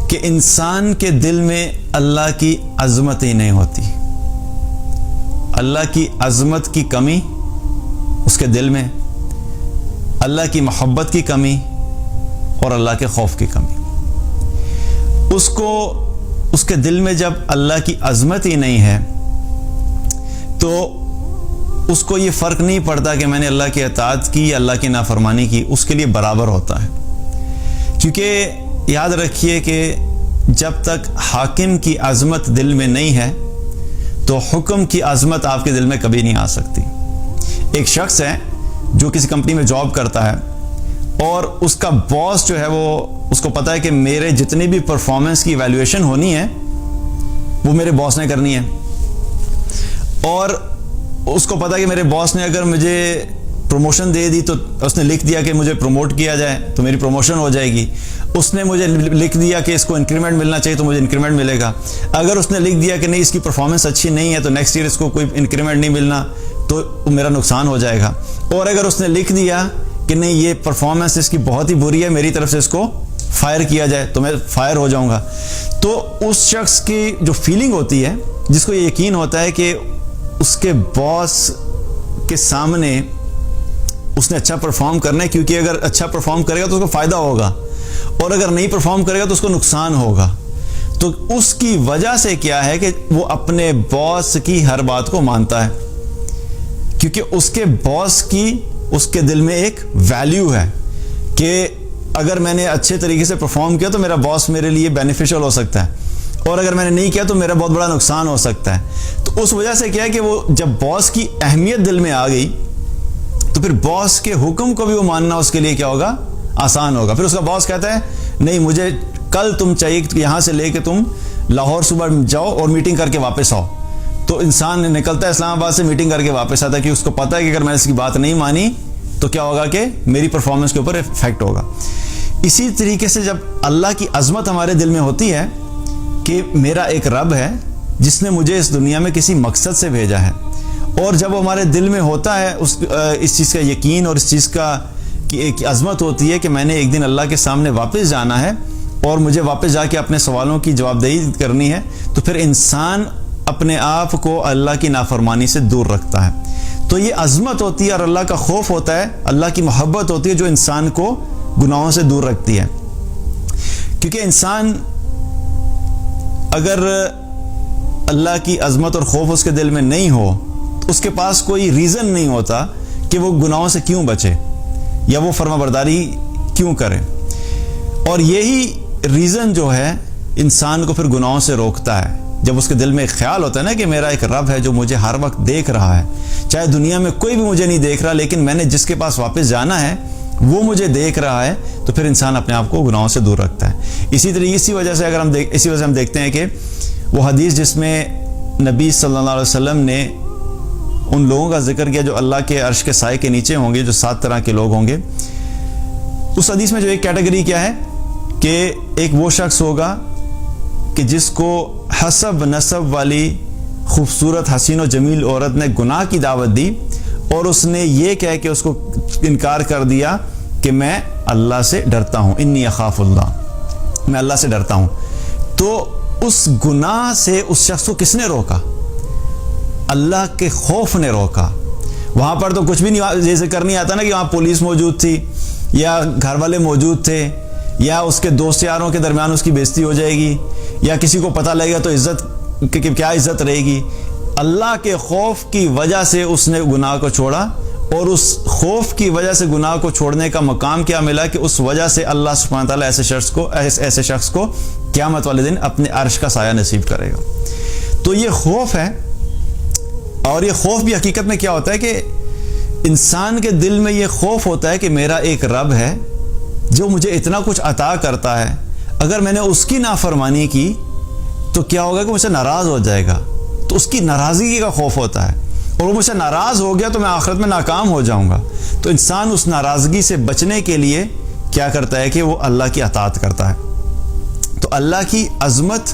کہ انسان کے دل میں اللہ کی عظمت ہی نہیں ہوتی. اللہ کی عظمت کی کمی اس کے دل میں، اللہ کی محبت کی کمی اور اللہ کے خوف کی کمی. اس کے دل میں جب اللہ کی عظمت ہی نہیں ہے تو اس کو یہ فرق نہیں پڑتا کہ میں نے اللہ کی اطاعت کی یا اللہ کی نافرمانی کی، اس کے لیے برابر ہوتا ہے. کیونکہ یاد رکھیے کہ جب تک حاکم کی عظمت دل میں نہیں ہے تو حکم کی عظمت آپ کے دل میں کبھی نہیں آ سکتی. ایک شخص ہے جو کسی کمپنی میں جاب کرتا ہے اور اس کا باس جو ہے وہ اس کو پتا ہے کہ میرے جتنی بھی پرفارمنس کی ایویلویشن ہونی ہے وہ میرے باس نے کرنی ہے، اور اس کو پتا ہے کہ میرے باس نے اگر مجھے پروموشن دے دی تو اس نے لکھ دیا کہ مجھے پروموٹ کیا جائے تو میری پروموشن ہو جائے گی. اس نے مجھے لکھ دیا کہ اس کو انکریمنٹ ملنا چاہیے تو مجھے انکریمنٹ ملے گا. اگر اس نے لکھ دیا کہ نہیں اس کی پرفارمنس اچھی نہیں ہے تو نیکسٹ ایئر اس کو کوئی انکریمنٹ نہیں ملنا تو میرا نقصان ہو جائے گا. اور اگر اس نے لکھ دیا کہ نہیں یہ پرفارمنس اس کی بہت ہی بری ہے، میری طرف سے اس کو فائر کیا جائے تو میں فائر ہو جاؤں گا. تو اس شخص کی جو فیلنگ ہوتی ہے، جس کو یہ یقین ہوتا ہے کہ اس کے باس کے سامنے اس نے اچھا پرفارم کرنا ہے، کیونکہ اگر اچھا پرفارم کرے گا تو اس کو فائدہ ہوگا اور اگر نہیں پرفارم کرے گا تو اس کو نقصان ہوگا. تو اس کی وجہ سے کیا ہے کہ وہ اپنے باس کی ہر بات کو مانتا ہے، کیونکہ اس کے باس کی اس کے دل میں ایک ویلیو ہے کہ اگر میں نے اچھے طریقے سے پرفارم کیا تو میرا باس میرے لیے بینیفیشل ہو سکتا ہے، اور اگر میں نے نہیں کیا تو میرا بہت بڑا نقصان ہو سکتا ہے. تو اس وجہ سے کیا ہے کہ وہ جب باس کی اہمیت دل میں آ گئی تو پھر باس کے حکم کو بھی وہ ماننا اس کے لیے کیا ہوگا، آسان ہوگا. پھر اس کا باس کہتا ہے نہیں مجھے کل تم چاہیے یہاں سے لے کے تم لاہور صبح جاؤ اور میٹنگ کر کے واپس آؤ. تو انسان نکلتا ہے اسلام آباد سے میٹنگ کر کے واپس آتا ہے کہ اس کو پتا ہے کہ اگر میں اس کی بات نہیں مانی تو کیا ہوگا کہ میری پرفارمنس کے اوپر افیکٹ ہوگا. اسی طریقے سے جب اللہ کی عظمت ہمارے دل میں ہوتی ہے کہ میرا ایک رب ہے جس نے مجھے اس دنیا میں کسی مقصد سے بھیجا ہے، اور جب وہ ہمارے دل میں ہوتا ہے اس چیز کا یقین اور اس چیز کا ایک عظمت ہوتی ہے کہ میں نے ایک دن اللہ کے سامنے واپس جانا ہے اور مجھے واپس جا کے اپنے سوالوں کی جواب دہی کرنی ہے، تو پھر انسان اپنے آپ کو اللہ کی نافرمانی سے دور رکھتا ہے. تو یہ عظمت ہوتی ہے اور اللہ کا خوف ہوتا ہے، اللہ کی محبت ہوتی ہے جو انسان کو گناہوں سے دور رکھتی ہے. کیونکہ انسان اگر اللہ کی عظمت اور خوف اس کے دل میں نہیں ہو تو اس کے پاس کوئی ریزن نہیں ہوتا کہ وہ گناہوں سے کیوں بچے یا وہ فرما برداری کیوں کرے. اور یہی ریزن جو ہے انسان کو پھر گناہوں سے روکتا ہے. جب اس کے دل میں ایک خیال ہوتا ہے نا کہ میرا ایک رب ہے جو مجھے ہر وقت دیکھ رہا ہے، چاہے دنیا میں کوئی بھی مجھے نہیں دیکھ رہا لیکن میں نے جس کے پاس واپس جانا ہے وہ مجھے دیکھ رہا ہے، تو پھر انسان اپنے آپ کو گناہوں سے دور رکھتا ہے. اسی وجہ سے ہم دیکھتے ہیں کہ وہ حدیث جس میں نبی صلی اللہ علیہ وسلم نے ان لوگوں کا ذکر کیا جو اللہ کے عرش کے سائے کے نیچے ہوں گے، جو 7 طرح کے لوگ ہوں گے، اس حدیث میں جو ایک کیٹیگری کیا ہے کہ ایک وہ شخص ہوگا کہ جس کو حسب نسب والی خوبصورت حسین و جمیل عورت نے گناہ کی دعوت دی اور اس نے یہ کہہ کے اس کو انکار کر دیا کہ میں اللہ سے ڈرتا ہوں، انی اخاف اللہ، میں اللہ سے ڈرتا ہوں. تو اس گناہ سے اس شخص کو کس نے روکا؟ اللہ کے خوف نے روکا. وہاں پر تو کچھ بھی نہیں یہ ذکر نہیں آتا نا کہ وہاں پولیس موجود تھی یا گھر والے موجود تھے یا اس کے دوست یاروں کے درمیان اس کی بےزتی ہو جائے گی یا کسی کو پتہ لگے گا تو عزت کیا عزت رہے گی. اللہ کے خوف کی وجہ سے اس نے گناہ کو چھوڑا، اور اس خوف کی وجہ سے گناہ کو چھوڑنے کا مقام کیا ملا کہ اس وجہ سے اللہ سبحانہ تعالیٰ ایسے شخص کو قیامت والے دن اپنے عرش کا سایہ نصیب کرے گا. تو یہ خوف ہے، اور یہ خوف بھی حقیقت میں کیا ہوتا ہے کہ انسان کے دل میں یہ خوف ہوتا ہے کہ میرا ایک رب ہے جو مجھے اتنا کچھ عطا کرتا ہے، اگر میں نے اس کی نافرمانی کی تو کیا ہوگا کہ مجھ سے ناراض ہو جائے گا. تو اس کی ناراضگی کا خوف ہوتا ہے، اور وہ مجھ سے ناراض ہو گیا تو میں آخرت میں ناکام ہو جاؤں گا. تو انسان اس ناراضگی سے بچنے کے لیے کیا کرتا ہے کہ وہ اللہ کی اطاعت کرتا ہے. تو اللہ کی عظمت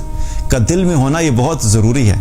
کا دل میں ہونا یہ بہت ضروری ہے.